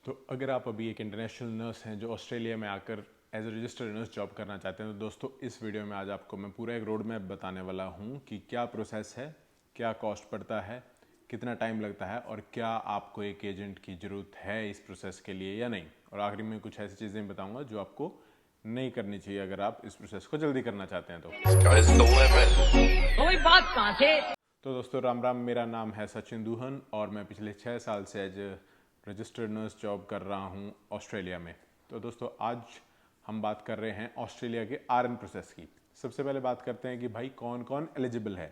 तो अगर आप अभी एक इंटरनेशनल नर्स हैं जो ऑस्ट्रेलिया में आकर as a registered nurse job करना चाहते हैं, तो दोस्तों इस वीडियो में आज आपको मैं पूरा एक रोड मैप बताने वाला हूँ कि क्या प्रोसेस है, क्या कॉस्ट पड़ता है, कितना टाइम लगता है और क्या आपको एक एजेंट की ज़रूरत है इस प्रोसेस के लिए या नहीं। और आखिरी में कुछ ऐसी चीज़ें बताऊँगा जो आपको नहीं करनी चाहिए अगर आप इस प्रोसेस को जल्दी करना चाहते हैं कोई बात कहाँ थे। तो दोस्तों राम राम, मेरा नाम है सचिन दूहन और मैं पिछले 6 साल से एज रजिस्टर्ड नर्स जॉब कर रहा हूँ ऑस्ट्रेलिया में। तो दोस्तों आज हम बात कर रहे हैं ऑस्ट्रेलिया के आरएन प्रोसेस की। सबसे पहले बात करते हैं कि भाई कौन कौन एलिजिबल है।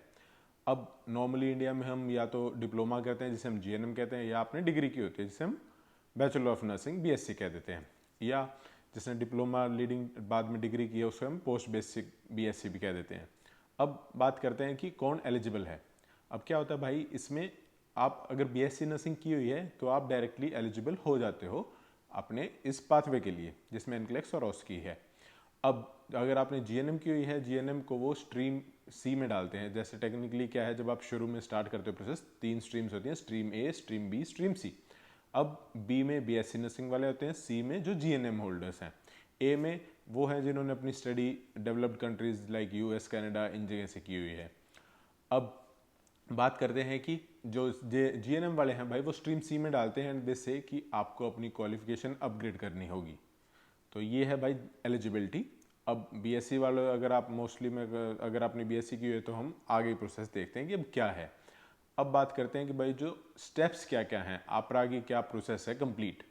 अब नॉर्मली इंडिया में हम या तो डिप्लोमा कहते हैं जिसे हम जीएनएम कहते हैं, या आपने डिग्री की होती है जिसे हम बैचलर ऑफ नर्सिंग बीएससी कह देते हैं, या जिसने डिप्लोमा लीडिंग बाद में डिग्री की है उसको हम पोस्ट बेसिक बीएससी भी कह देते हैं। अब बात करते हैं कि कौन एलिजिबल है। अब क्या होता है भाई, इसमें आप अगर बीएससी नर्सिंग की हुई है तो आप डायरेक्टली एलिजिबल हो जाते हो अपने इस पाथवे के लिए जिसमें एनक्लेक्स और ऑस की है। अब अगर आपने जीएनएम की हुई है, जीएनएम को वो स्ट्रीम सी में डालते हैं। जैसे टेक्निकली क्या है, जब आप शुरू में स्टार्ट करते हो प्रोसेस 3 स्ट्रीम्स होती हैं, स्ट्रीम ए, स्ट्रीम बी, स्ट्रीम सी। अब बी में बीएससी नर्सिंग वाले होते हैं, सी में जो जीएनएम होल्डर्स हैं, ए में वो हैं जिन्होंने अपनी study developed countries like US, Canada, इन जगह से की हुई है। अब बात करते हैं कि जो जीएनएम वाले हैं भाई वो स्ट्रीम सी में डालते हैं जिससे कि आपको अपनी क्वालिफिकेशन अपग्रेड करनी होगी। तो ये है भाई एलिजिबिलिटी। अब बीएससी वाले अगर आप मोस्टली में अगर आपने बीएससी की है तो हम आगे प्रोसेस देखते हैं कि अब क्या है। अब बात करते हैं कि भाई जो स्टेप्स क्या क्या हैं, आपका आगे क्या प्रोसेस है कंप्लीट।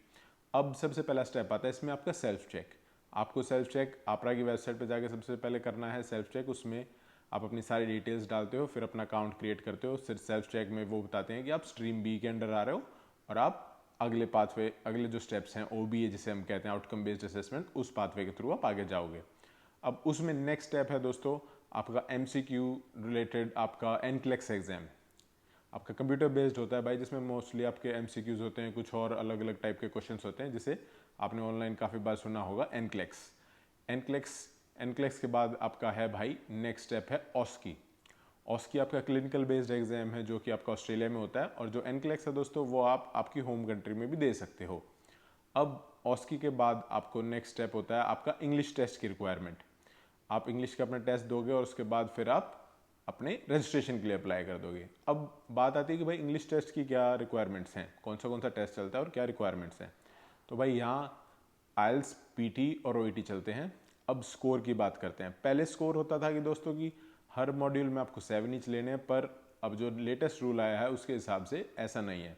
अब सबसे पहला स्टेप आता है इसमें आपका सेल्फ चेक। आपको सेल्फ चेक आपरा की वेबसाइट पर जाके सबसे पहले करना है सेल्फ चेक। उसमें आप अपनी सारी डिटेल्स डालते हो, फिर अपना अकाउंट क्रिएट करते हो। फिर सेल्फ चेक में वो बताते हैं कि आप स्ट्रीम बी के अंडर आ रहे हो और आप अगले पाथवे, अगले जो स्टेप्स हैं ओबीए जिसे हम कहते हैं आउटकम बेस्ड असेसमेंट, उस पाथवे के थ्रू आप आगे जाओगे। अब उसमें नेक्स्ट स्टेप है दोस्तों आपका एमसीक्यू रिलेटेड आपका एनक्लेक्स एग्जाम। आपका कंप्यूटर बेस्ड होता है भाई, जिसमें मोस्टली आपके एमसीक्यूज होते हैं, कुछ और अलग अलग टाइप के क्वेश्चंस होते हैं जिसे आपने ऑनलाइन काफ़ी बार सुना होगा, एनक्लेक्स। एनक्लेक्स एनक्लेक्स के बाद आपका है भाई नेक्स्ट स्टेप है ऑस्की। ऑस्की आपका क्लिनिकल बेस्ड एग्जाम है जो कि आपका ऑस्ट्रेलिया में होता है, और जो एनक्लेक्स है दोस्तों वो आप आपकी होम कंट्री में भी दे सकते हो। अब ऑस्की के बाद आपको नेक्स्ट स्टेप होता है आपका इंग्लिश टेस्ट की रिक्वायरमेंट। आप इंग्लिश का अपना टेस्ट दोगे और उसके बाद फिर आप अपने रजिस्ट्रेशन के लिए अप्लाई कर दोगे। अब बात आती है कि भाई इंग्लिश टेस्ट की क्या रिक्वायरमेंट्स हैं, कौन सा टेस्ट चलता है और क्या रिक्वायरमेंट्स हैं। तो भाई यहाँ आइल्स, पीटी और ओईटी चलते हैं। अब स्कोर की बात करते हैं। पहले स्कोर होता था कि दोस्तों की हर मॉड्यूल में आपको 7 ईच लेने हैं, पर अब जो लेटेस्ट रूल आया है उसके हिसाब से ऐसा नहीं है।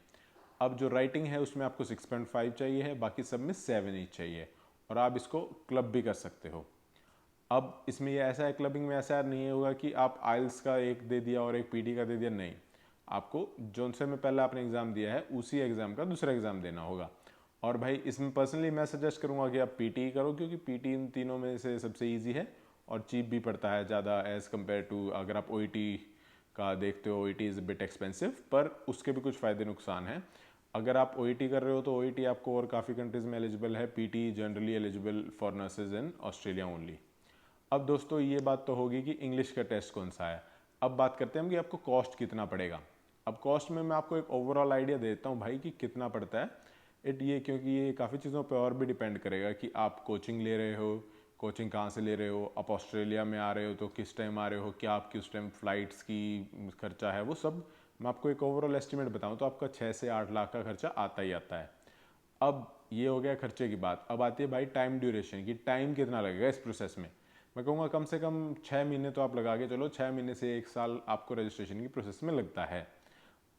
अब जो राइटिंग है उसमें आपको 6.5 चाहिए है, बाकी सब में 7 ईच चाहिए, और आप इसको क्लब भी कर सकते हो। अब इसमें ये ऐसा है, क्लबिंग में ऐसा नहीं होगा कि आप आइल्स का एक दे दिया और एक पीटी का दे दिया, नहीं। आपको जो से में पहले आपने एग्ज़ाम दिया है उसी एग्ज़ाम का दूसरा एग्ज़ाम देना होगा। और भाई इसमें पर्सनली मैं सजेस्ट करूँगा कि आप पीटी करो, क्योंकि पीटी इन तीनों में से सबसे ईजी है और चीप भी पड़ता है ज़्यादा एज़ कम्पेयर टू अगर आप ओईटी का देखते हो। OET is a bit expensive, पर उसके भी कुछ फ़ायदे नुकसान हैं। अगर आप ओईटी कर रहे हो तो ओईटी आपको और काफ़ी कंट्रीज़ में एलिजिबल है, PT generally eligible for nurses in Australia only. अब दोस्तों ये बात तो होगी कि इंग्लिश का टेस्ट कौन सा है। अब बात करते हैं हम कि आपको कॉस्ट कितना पड़ेगा। अब कॉस्ट में मैं आपको एक ओवरऑल आइडिया देता हूँ भाई कि कितना पड़ता है ये, क्योंकि ये काफ़ी चीज़ों पे और भी डिपेंड करेगा कि आप कोचिंग ले रहे हो, कोचिंग कहाँ से ले रहे हो, आप ऑस्ट्रेलिया में आ रहे हो तो किस टाइम आ रहे हो, क्या आपकी उस टाइम फ़्लाइट्स की खर्चा है, वो सब मैं आपको एक ओवरऑल एस्टिमेट बताऊँ तो आपका 6 से 8 लाख का खर्चा आता ही आता है। अब ये हो गया खर्चे की बात। अब आती है भाई टाइम ड्यूरेशन की, टाइम कितना लगेगा इस प्रोसेस में। मैं कहूँगा कम से कम 6 महीने तो आप लगा के चलो, 6 महीने से 1 साल आपको रजिस्ट्रेशन की प्रोसेस में लगता है।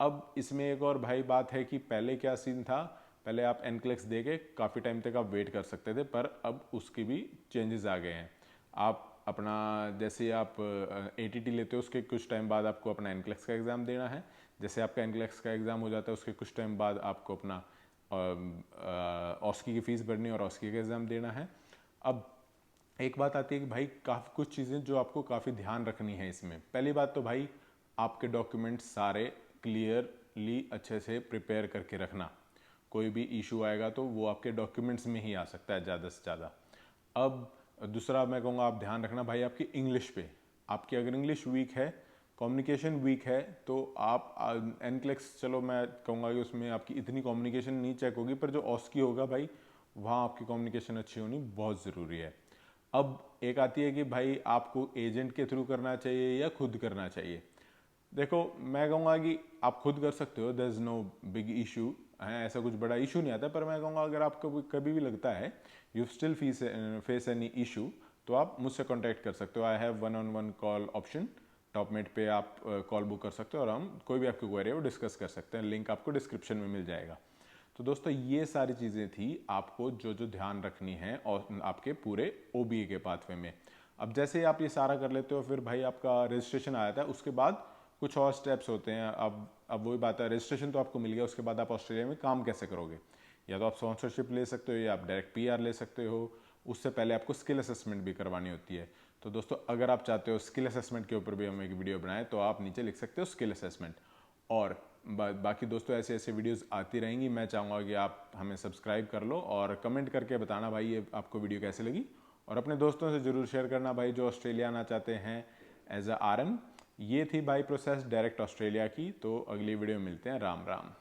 अब इसमें एक और भाई बात है कि पहले क्या सीन था, पहले आप एनक्लेक्स दे के काफ़ी टाइम तक आप वेट कर सकते थे, पर अब उसकी भी चेंजेस आ गए हैं। आप अपना जैसे आप एटीटी लेते हो उसके कुछ टाइम बाद आपको अपना एनक्लेक्स का एग्ज़ाम देना है। जैसे आपका एनक्लेक्स का एग्ज़ाम हो जाता है उसके कुछ टाइम बाद आपको अपना ऑस्की की फ़ीस भरनी और ऑस्की का एग्ज़ाम देना है। अब एक बात आती है कि भाई काफ़ी कुछ चीज़ें जो आपको काफ़ी ध्यान रखनी है इसमें। पहली बात तो भाई आपके डॉक्यूमेंट्स सारे क्लियरली अच्छे से प्रिपेयर करके रखना। कोई भी इशू आएगा तो वो आपके डॉक्यूमेंट्स में ही आ सकता है ज़्यादा से ज़्यादा। अब दूसरा मैं कहूँगा आप ध्यान रखना भाई आपकी इंग्लिश पे। आपकी अगर इंग्लिश वीक है कम्युनिकेशन वीक है तो आप एनक्लेक्स, चलो मैं कहूँगा कि उसमें आपकी इतनी कम्युनिकेशन नहीं चेक होगी, पर जो ऑस्की होगा भाई वहाँ आपकी कम्युनिकेशन अच्छी होनी बहुत ज़रूरी है। अब एक आती है कि भाई आपको एजेंट के थ्रू करना चाहिए या खुद करना चाहिए। देखो मैं कहूँगा कि आप खुद कर सकते हो, there is no big issue है, ऐसा कुछ बड़ा इशू नहीं आता। पर मैं कहूँगा अगर आपको कभी भी लगता है you still face any issue, तो आप मुझसे कॉन्टैक्ट कर सकते हो। I have 1-on-1 call option, Topmate पे आप कॉल बुक कर सकते हो और हम कोई भी आपकी क्वेरी है वो डिस्कस कर सकते हैं। लिंक आपको डिस्क्रिप्शन में मिल जाएगा। तो दोस्तों ये सारी चीज़ें थी आपको जो जो ध्यान रखनी है और आपके पूरे OBA के पाथवे में। अब जैसे ही आप ये सारा कर लेते हो, फिर भाई आपका रजिस्ट्रेशन आ जाता है। उसके बाद कुछ और स्टेप्स होते हैं। अब वही बात है, रजिस्ट्रेशन तो आपको मिल गया, उसके बाद आप ऑस्ट्रेलिया में काम कैसे करोगे? या तो आप स्पॉन्सरशिप ले सकते हो या आप डायरेक्ट PR ले सकते हो। उससे पहले आपको स्किल असेसमेंट भी करवानी होती है। तो दोस्तों अगर आप चाहते हो स्किल असेसमेंट के ऊपर भी हम एक वीडियो बनाएं तो आप नीचे लिख सकते हो स्किल असेसमेंट। और बाकी दोस्तों ऐसे ऐसे वीडियोस आती रहेंगी। मैं चाहूँगा कि आप हमें सब्सक्राइब कर लो और कमेंट करके बताना भाई ये आपको वीडियो कैसे लगी, और अपने दोस्तों से ज़रूर शेयर करना भाई जो ऑस्ट्रेलिया आना चाहते हैं एज अ RN। ये थी भाई प्रोसेस डायरेक्ट ऑस्ट्रेलिया की। तो अगली वीडियो में मिलते हैं। राम राम।